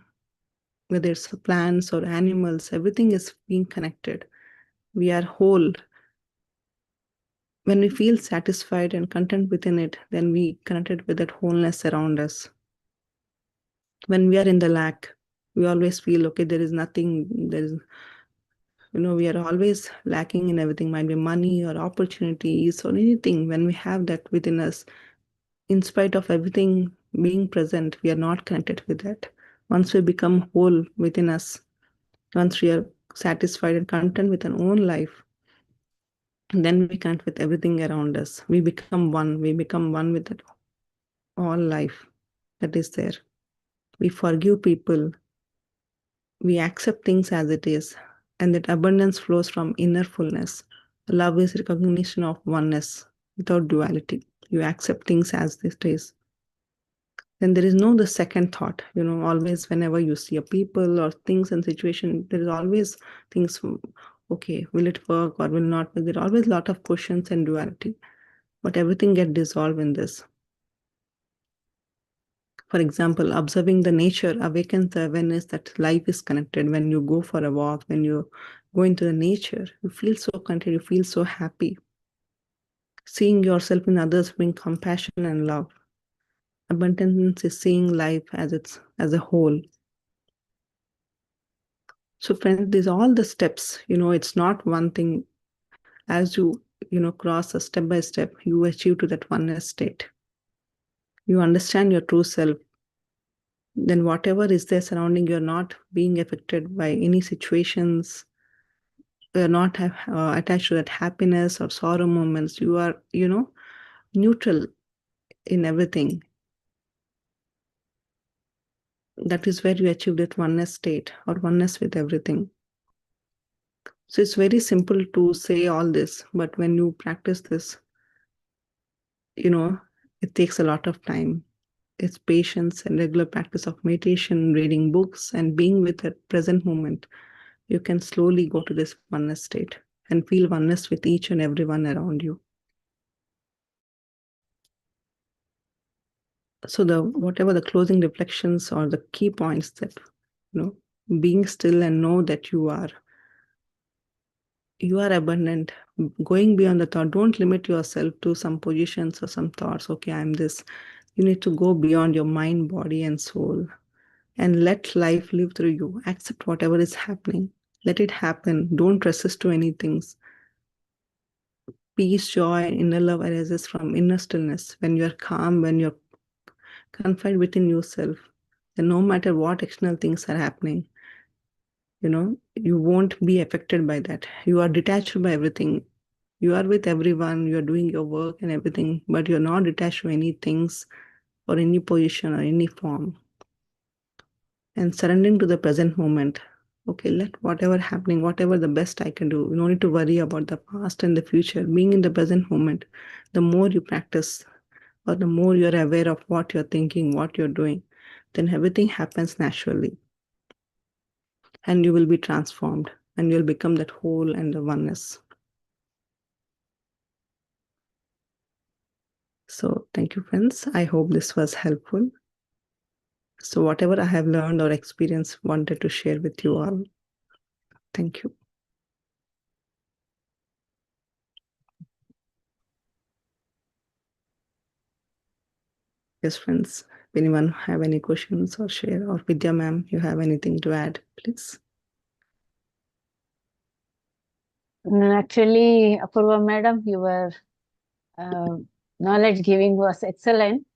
Whether it's plants or animals, everything is being connected. We are whole. When we feel satisfied and content within it, then we connected with that wholeness around us. When we are in the lack, we always feel, okay, there is nothing, we are always lacking in everything, might be money or opportunities or anything. When we have that within us, in spite of everything being present, we are not connected with that. Once we become whole within us, once we are satisfied and content with our own life, then we connect with everything around us. We become one. We become one with that all life that is there. We forgive people. We accept things as it is. And that abundance flows from inner fullness. Love is recognition of oneness without duality. You accept things as it is. Then there is no the second thought. Always whenever you see a people or things and situation, there is always things, okay, will it work or will not work? There are always a lot of questions and duality. But everything gets dissolved in this. For example, observing the nature awakens the awareness that life is connected. When you go for a walk, when you go into the nature, you feel so connected, you feel so happy. Seeing yourself in others bring compassion and love. Abundance is seeing life as a whole. So friends, these are all the steps. It's not one thing. As you cross a step by step, you achieve to that oneness state. You understand your true self. Then whatever is there surrounding, you're not being affected by any situations. You're not attached to that happiness or sorrow moments. You are, neutral in everything. That is where you achieve that oneness state or oneness with everything. So it's very simple to say all this, but when you practice this, it takes a lot of time. It's patience and regular practice of meditation, reading books, and being with the present moment. You can slowly go to this oneness state and feel oneness with each and everyone around you. So whatever the closing reflections or the key points that, being still and know that you are abundant, going beyond the thought. Don't limit yourself to some positions or some thoughts. Okay, I'm this. You need to go beyond your mind, body, and soul and let life live through you. Accept whatever is happening. Let it happen. Don't resist to anything. Peace, joy, and inner love arises from inner stillness. When you're calm, when you're confined within yourself, then no matter what external things are happening, you won't be affected by that. You are detached by everything. You are with everyone, you are doing your work and everything, but you're not detached to any things or any position or any form. And surrendering to the present moment. Okay, let whatever happening, whatever the best I can do. You don't need to worry about the past and the future. Being in the present moment, the more you practice or the more you're aware of what you're thinking, what you're doing, then everything happens naturally. And you will be transformed and you'll become that whole and the oneness. So thank you, friends. I hope this was helpful. So whatever I have learned or experienced, wanted to share with you all. Thank you. Yes, friends. If anyone have any questions or share, or Vidya ma'am, you have anything to add, please. Actually, Apurva madam, your knowledge giving was excellent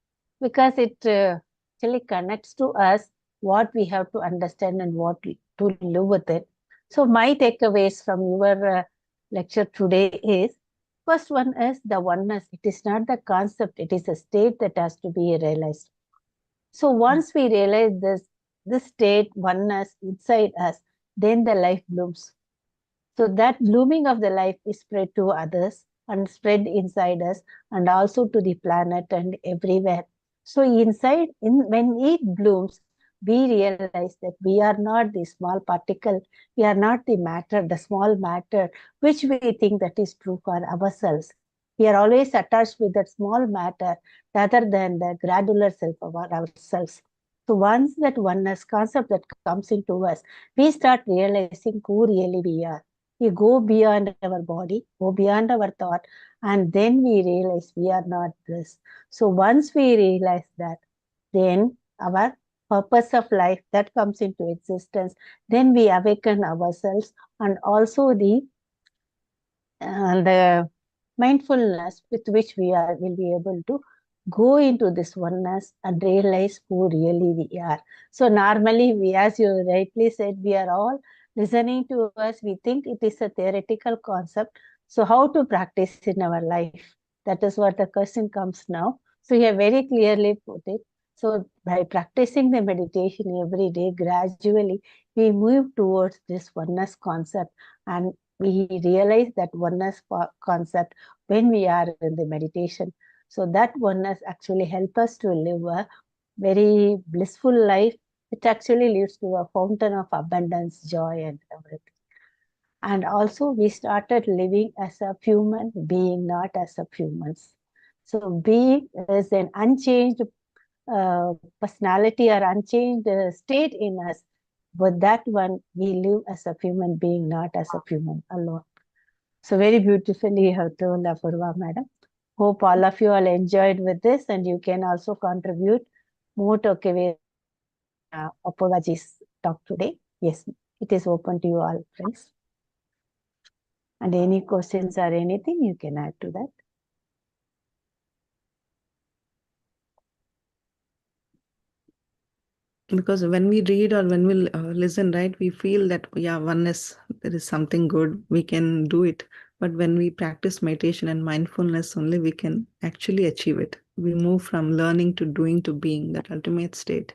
because it actually connects to us what we have to understand and to live with it. So my takeaways from your lecture today is, first one is the oneness. It is not the concept, it is a state that has to be realized. So once we realize this state, oneness inside us, then the life blooms. So that blooming of the life is spread to others and spread inside us and also to the planet and everywhere. So when it blooms, we realize that we are not the small particle, we are not the matter, the small matter, which we think that is true for ourselves. We are always attached with that small matter rather than the granular self of ourselves. So once that oneness concept that comes into us, we start realizing who really we are. We go beyond our body, go beyond our thought, and then we realize we are not this. So once we realize that, then our purpose of life that comes into existence, then we awaken ourselves, and also the mindfulness with which will be able to go into this oneness and realize who really we are. So normally we, as you rightly said, we are all listening to us, we think it is a theoretical concept. So how to practice in our life? That is what the question comes now. So you have very clearly put it. So by practicing the meditation every day, gradually we move towards this oneness concept, and we realize that oneness concept when we are in the meditation. So that oneness actually helps us to live a very blissful life. It actually leads to a fountain of abundance, joy, and everything. And also we started living as a human being, not as a humans. So being is an unchanged personality or unchanged state in us. But that one, we live as a human being, not as a human alone. So very beautifully you have told, Apurva, madam. Hope all of you all enjoyed with this, and you can also contribute more to Apurvaji's talk today. Yes, it is open to you all, friends. And any questions or anything, you can add to that. Because when we read or when we listen, right, we feel that, yeah, oneness, there is something good, we can do it. But when we practice meditation and mindfulness only, we can actually achieve it. We move from learning to doing to being, that ultimate state,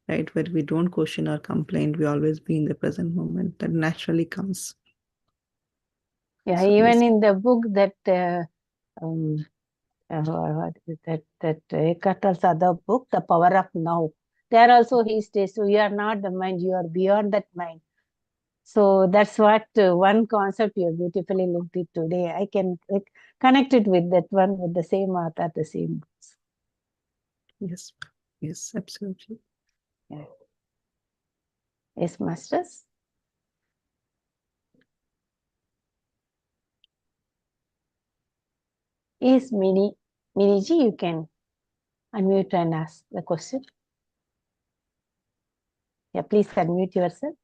right, where we don't question or complain, we always be in the present moment. That naturally comes. Yeah, So, even yes. in the book that what is that Eckhart Tolle's other book, The Power of Now. There also he states, so you are not the mind, you are beyond that mind. So that's what one concept you beautifully looked at today. I can connect it with that one, with the same author, the same books. Yes, yes, absolutely. Yeah. Yes, masters. Yes, Miniji, you can unmute and ask the question. Yeah, please unmute yourself.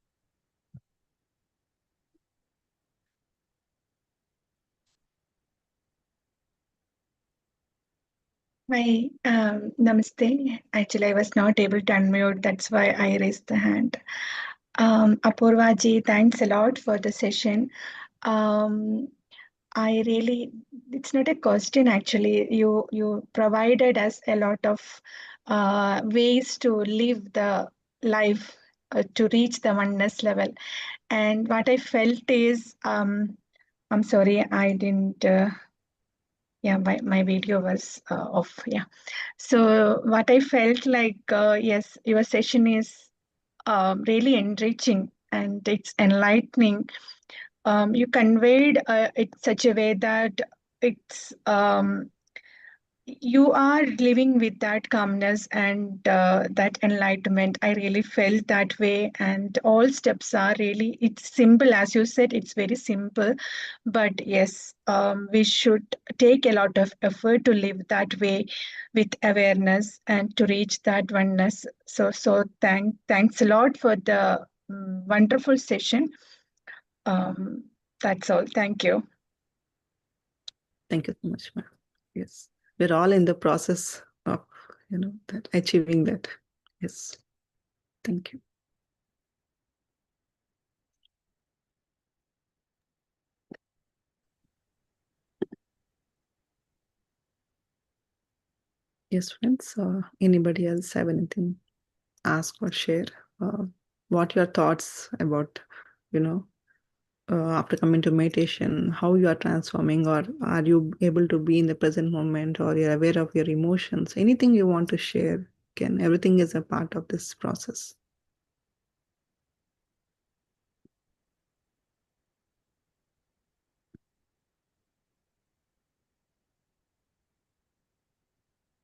Namaste. Actually, I was not able to unmute. That's why I raised the hand. Apurva ji, thanks a lot for the session. It's not a question actually. You provided us a lot of ways to live the life to reach the oneness level. And what I felt is, I'm sorry, I didn't. Yeah, my video was off. Yeah. So what I felt like, yes, your session is really enriching and it's enlightening. You conveyed it such a way that it's you are living with that calmness and that enlightenment. I really felt that way, and all steps are really, it's simple, as you said, it's very simple, but yes, we should take a lot of effort to live that way with awareness and to reach that oneness. So thanks a lot for the wonderful session. That's all. Thank you. Thank you so much, ma'am. Yes, we're all in the process of, that achieving that. Yes. Thank you. Yes, friends. Anybody else have anything ask or share? What your thoughts about, after coming to meditation, how you are transforming, or are you able to be in the present moment, or you're aware of your emotions? Anything you want to share? Everything is a part of this process.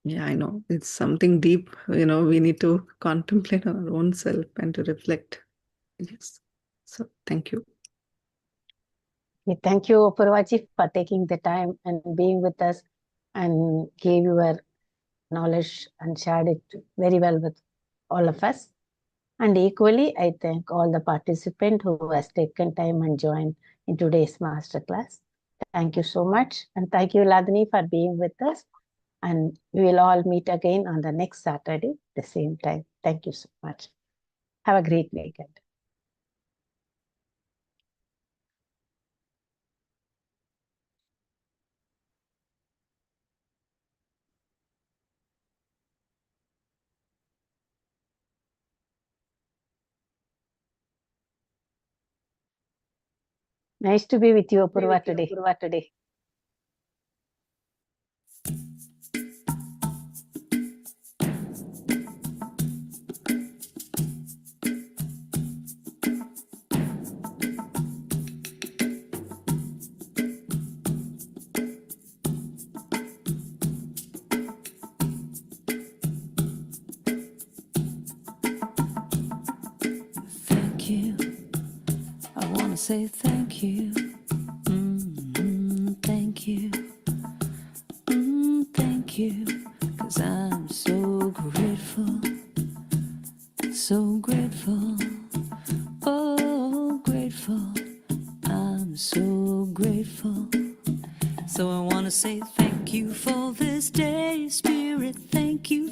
Yeah, I know. It's something deep, we need to contemplate our own self and to reflect. Yes. So thank you. Okay, thank you, Apurvaji, for taking the time and being with us and gave your knowledge and shared it very well with all of us. And equally, I thank all the participants who has taken time and joined in today's masterclass. Thank you so much. And thank you, Ladini, for being with us. And we will all meet again on the next Saturday, the same time. Thank you so much. Have a great weekend. Nice to be with you, Apurva, today. Thank you. I want to say thank you. Thank you. Thank you. 'Cause I'm so grateful. So grateful. Oh, grateful. I'm so grateful. So I want to say thank you for this day, Spirit. Thank you